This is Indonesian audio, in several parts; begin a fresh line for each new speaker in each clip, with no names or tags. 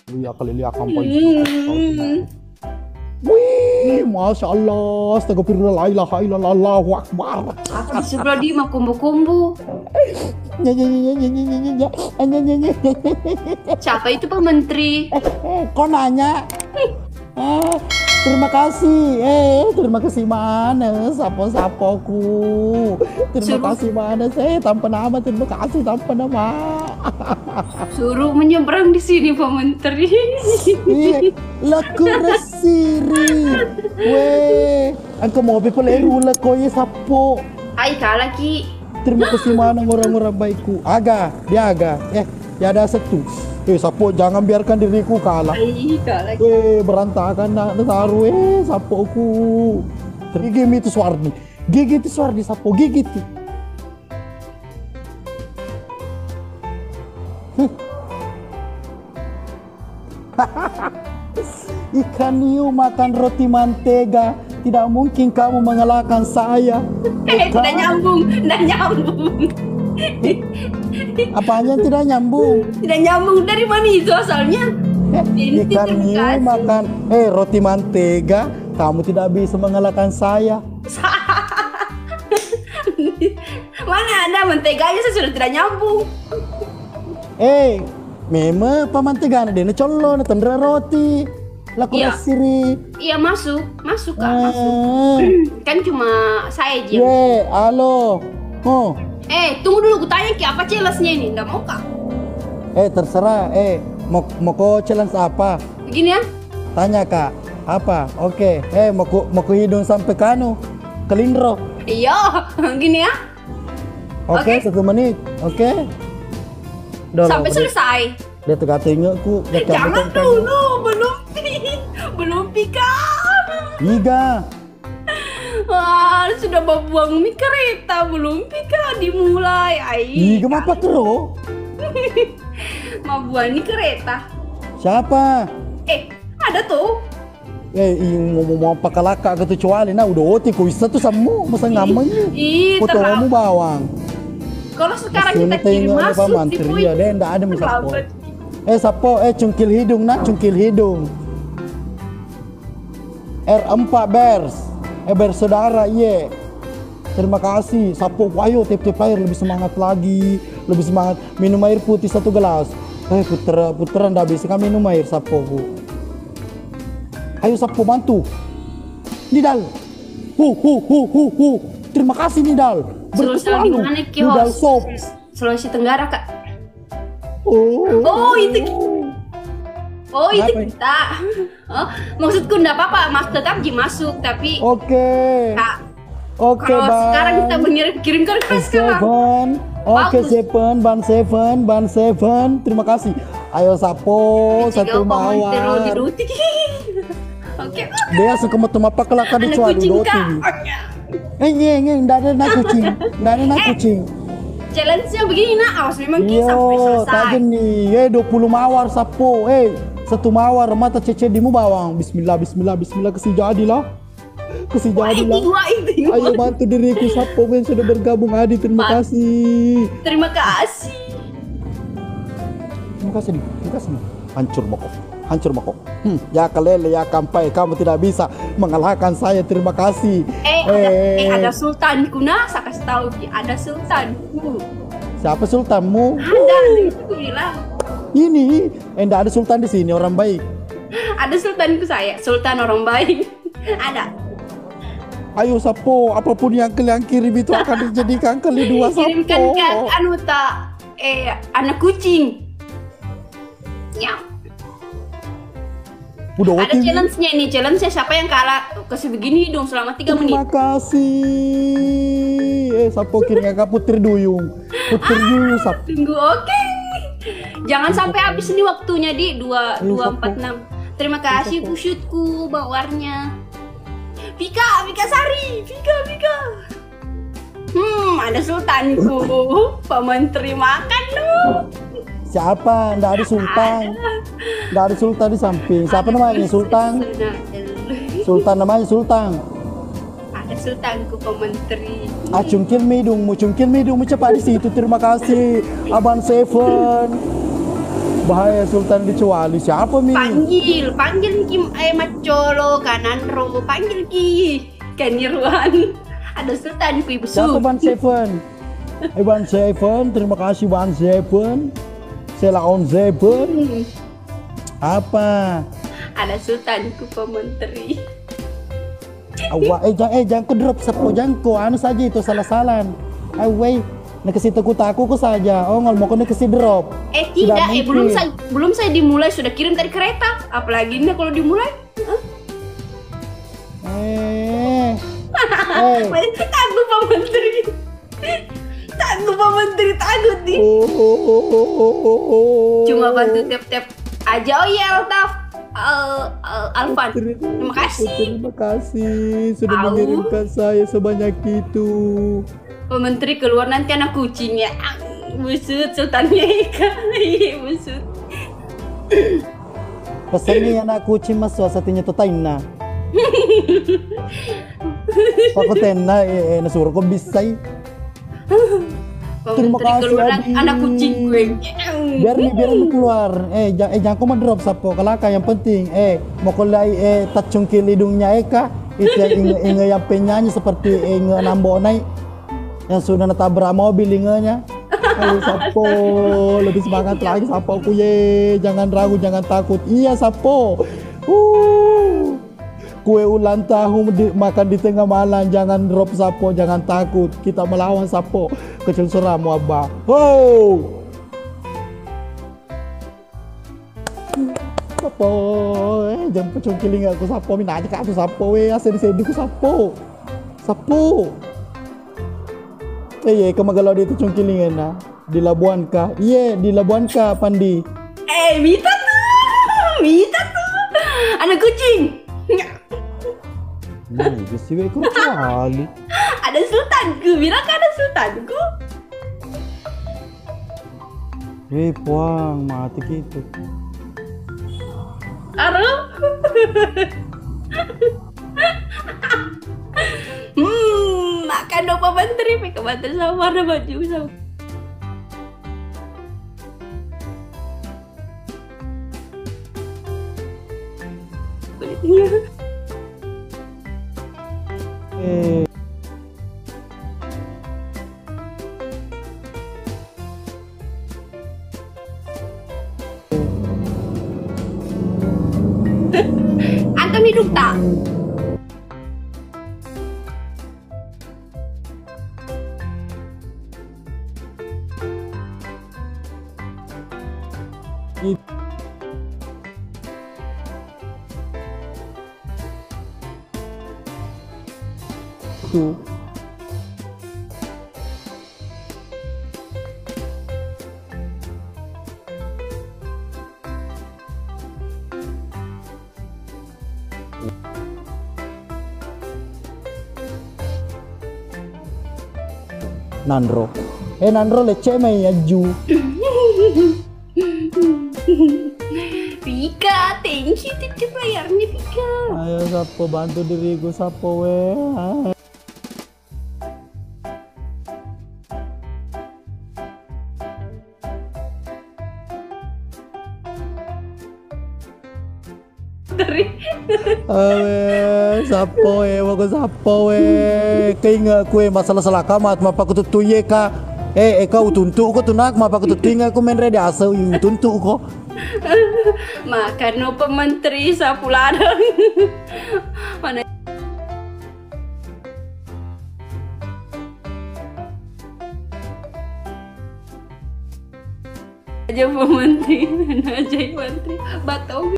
Iya kali lihat kampanye. Wih, masya Allah, astagfirullah, la ilaha illallah, Allahu akbar.
Apa di sebelah dia mah kumbu-kumbu? Siapa itu Pak Menteri?
Kok nanya? Terima kasih mana sapo-sapoku. Terima kasih mana saya tanpa nama, terima kasih tanpa nama.
Suruh menyeberang di sini Pak Menteri.
Laku resiri. Weh, angka mau peleru laku ya sapo.
Hai lagi.
Terima kasih mana orang-orang baikku. Dia ya ada satu. Sapo jangan biarkan diriku kalah.
Lagi.
Berantakan nak taruh sapoku. Gigi itu Suwardi sapo gigi itu. Ikan hiu makan roti mantega. Tidak mungkin kamu mengalahkan saya.
Tidak nyambung.
Apanya tidak nyambung?
Tidak nyambung, dari mana itu asalnya?
Ikan hiu makan roti mantega. Kamu tidak bisa mengalahkan saya.
Mana ada menteganya, saya sudah tidak nyambung.
Memang pamantegana dia colon tendera roti. Laku siri.
Iya masuk Kak, masuk. Kan cuma saya aja.
Halo.
Tunggu dulu, gue tanya apa challenge-nya ini, nggak mau Kak?
Terserah. Mau kau challenge apa?
Begini ya.
Tanya Kak. Apa? Oke. Mau ku hidung sampai kanu kelindro.
Iya, gini ya.
Oke. 1 menit. Oke.
Sampai selesai.
Dia tegak-tengok ku.
Jangan dulu, belum Kak.
Iga.
Wah, sudah buang mie kereta, belum Kak dimulai.
Iga apa kero?
Mau buang mie kereta.
Siapa?
Ada tuh.
Ngomong apa kalaka kecuali udah oti ku bisa tuh samu masa ngamanya. Foto kamu bawang.
Kalau sekarang kita kirim masuk
di poin. Dia enggak ada sapo. Sapo cungkil hidung. R4 Bears. Bersaudara, terima kasih. Sapo, ayo tip-tip air lebih semangat lagi, lebih semangat. Minum air putih 1 gelas. Putra ndak bisa kan minum air sapo. Ayo sapo bantu. Nidal. Terima kasih Nidal.
Selalu
Nidal Sop.
Sulawesi Tenggara Kak. Itu kita. Maksudku enggak apa-apa, tetap masuk tapi
Oke.
Kalau sekarang kita kirimkan ke sekarang.
Ban 7. Terima kasih. Ayo sapo 1 mawar.
Oke.
Dia suka apa kelaka di cuali doti. Enggak ada kucing.
Challenge-nya begini awas memang sampai selesai.
Tadi nih, 20 mawar sapo. 1 mawar mata cecedimu bawang. Bismillah kasih jadilah. Ayo bantu diriku sapo yang sudah bergabung Adi. Terima kasih.
Terima kasih
nih. Hancur moko. Ya kelele ya kampai, kamu tidak bisa mengalahkan saya. Terima kasih.
Ada sultanku saya kasih tahu ada sultanku.
Siapa sultanmu?
Ada, itu bilang.
Ini enggak ada sultan di sini, orang baik.
Ada sultanku saya, sultan orang baik. Ada.
Ayo sapo, apapun yang kalian kirim itu akan dijadikan kali 2 sapo.
Kirimkan ke anak kucing. Ya.
Udah
ada challenge-nya ini, challenge-nya siapa yang kalah kasih begini dong selama 3 menit.
Terima kasih. Sapo kirim ke Putri Duyung sapo.
Tunggu, oke. Jangan sampai habis ini waktunya di 246. Terima kasih pusutku bawarnya. Vika Sari. Ada sultanku. Pak Menteri makan dong.
Siapa? Nggak ada sultan di samping. Siapa namanya? Sultan namanya Sultan.
Ada sultanku Pak Menteri.
Cungkil midungmu cepat di situ. Terima kasih Abang Seven. Bahaya Sultan dicuali. Siapa Mi?
Panggil Kim Macolo kanan ro, panggil Ki Kanirwan. Ada Sultan ku Ibu
Siapa
Su.
Ban Seven? Ban Seven, terima kasih Ban Seven. Selaon Seven. Apa?
Ada Sultan ku pementeri.
Awak jangan ku drop sapo jangko anu saja itu salah-salah. Away, nak kasih taku saja. Oh ngol mau kena kasih drop.
Tidak, belum saya dimulai sudah kirim tadi kereta. Apalagi ini kalau dimulai? Takut Pak Menteri. Takut nih. Cuma bantu tap-tap aja. Oh iya Altaf. Alvan. Terima kasih.
Terima kasih sudah mengirimkan saya sebanyak itu.
Pak Menteri keluar nanti anak kucingnya. Busut Sultannya Ika. Iya busut.
Pesannya anak kucing mas satunya tetaina. Aku tena nasuruh kok bisa. Terima kasih
anak kucing gue.
Biar keluar. Jangan kau drop sapo kelaka yang penting. Mau kulai tacungkil hidungnya Eka. Itu yang yang penyanyi seperti nambo naik yang sudah natabrak mobil ingenya. Sapo lebih semangat lagi sapo aku ye. Jangan ragu, jangan takut. Iya sapo. Kue ulang tahun makan di tengah malam, jangan drop sapo, jangan takut. Kita melawan sapo. Kecil seramu abah. Sapo, jangan pecungkiling aku sapo, minta aja aku sapo, asen-asen ku sapo. Sapo. Kemagalau dia pecungkiling na di Labuan kah? Iya, di Labuan kah, Pandi?
Mita tuh. Anak kucing.
Gesiwe ku cali.
Ada sultanku, bilang kan ada sultanku.
Puang mati gitu.
Aduh. Makan dong Pak Menteri, pakai bantal sama warna baju sama. Kulitnya. Antum hidup tak?
Itu Nandro. Nandro leceh mai aju.
Pika, thank you titip layarnya Pika.
Ayo sapo bantu diriku sapo we. Sapo wako sapo kainga kue masalah kamat mapa ku tutuye ka eka utuntu ko tunak mapa ku tutinga ku menre de asa utuntu ko
makan no pementeri sapuladang. Mana aja pementeri, mana aja menteri batong.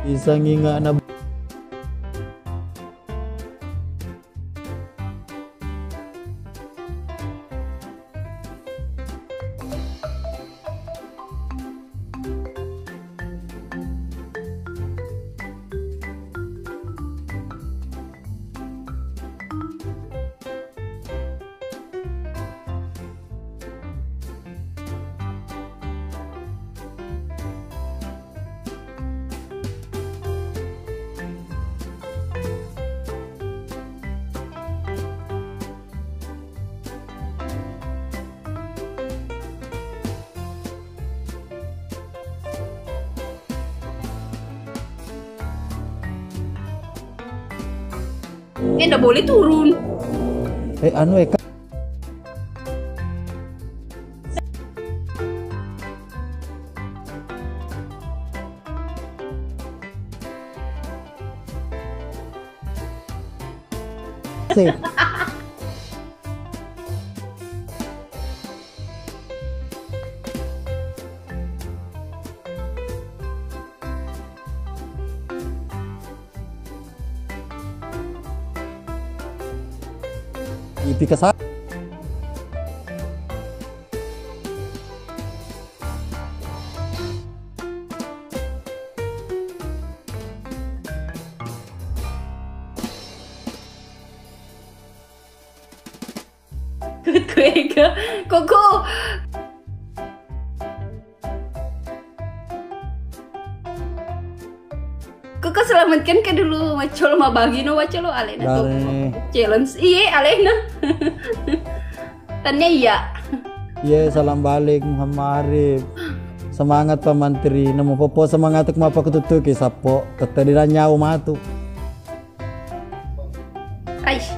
Bisa nginga na
Nggak boleh turun.
Anu Eka. Sih. Ipika sa
Kuega, Koko. Koko selamatkan ke dulu macol ma bagi no macol Alena tuh.
dari
Challenge. Iya Alena. Tanya iya.
ye salam balik Muhammad Arif. Semangat Pak Mantri, namo popo semangat uk mapa kututuki sapo tetedi nyawa matu.
Aish.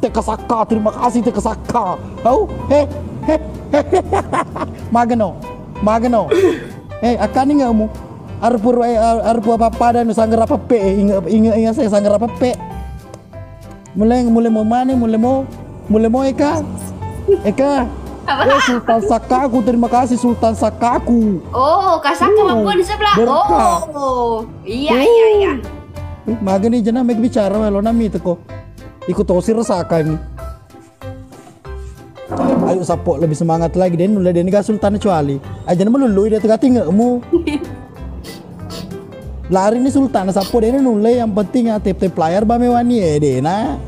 Teka Saka, terima kasih Teka Saka. Oh, magano, magano. Akan ingat mu? Arpu apa dan sanggar apa pe? Ingat saya sanggar apa pe? Mulai mau mana? Mulai mau Eka.
Apa?
Sultan Sakaku, terima kasih Sultan Sakaku.
Oh, Kasaka mampu di sebelah.
Berkah.
Oh, iya.
Magani jana meg bicara lo nami itu kok. Ikut tosir rasakan. Ayo sapo lebih semangat lagi den mulai den ga sultan kecuali. Aja nama lulu dia tengah tinggal mu. Lari ini sultan sapo den nulai yang penting ya tip layar bame wani dena.